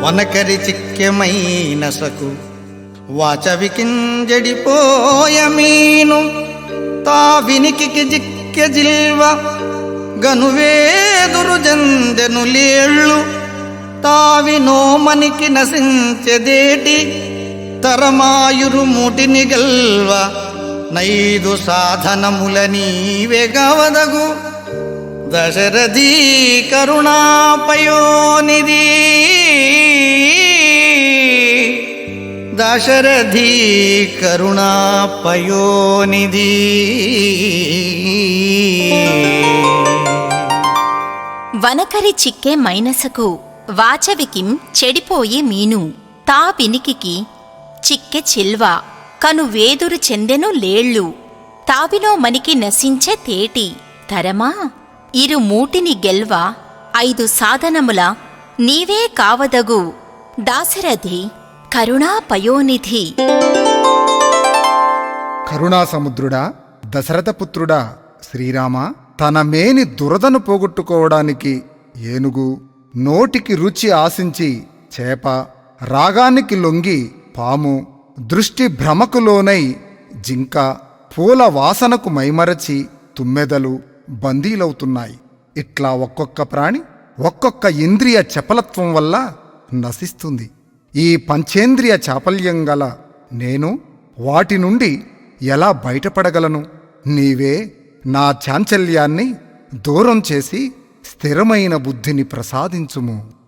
వనకరి చిక్కెమైనసకు వాచవికింజడిపోయమీను తావినికి జిక్కె జిల్వ గనువేదురు జందెను లేళ్ళు తావినోమనికి నశించెదేటి తరమాయురు మూటిని గల్వ నైదు సాధనముల నీవెగవదగు దశరథీ కరుణాపయోనిధి దశరథీ కరుణాపయోనిధి. వనకరి చిక్కే మైనసకు వాచవికిం చెడిపోయి మీను తా వినికికి చిక్కె చిల్వ కను వేదురు చెందెను లేళ్ళు తావినో మనికి నశించె తేటి తరమా ఇరు మూటిని గెల్వ ఐదు సాధనముల నీవే కావదగు దాశరథి కరుణాపయోనిధి. కరుణాసముద్రుడా, దశరథపుత్రుడా, శ్రీరామ తన మేని దురదను పోగొట్టుకోవడానికి ఏనుగు, నోటికి రుచి ఆశించి చేప, రాగానికి లొంగి పాము, దృష్టి భ్రమకులోనై జింక, పూల వాసనకు మైమరచి తుమ్మెదలు బందీలవుతున్నాయి. ఇట్లా ఒక్కొక్క ప్రాణి ఒక్కొక్క ఇంద్రియ చపలత్వం వల్ల నశిస్తుంది. ఈ పంచేంద్రియ చాపల్యం గల నేను వాటి నుండి ఎలా బయటపడగలను? నీవే నా చాంచల్యాన్ని దూరం చేసి స్థిరమైన బుద్ధిని ప్రసాదించుము.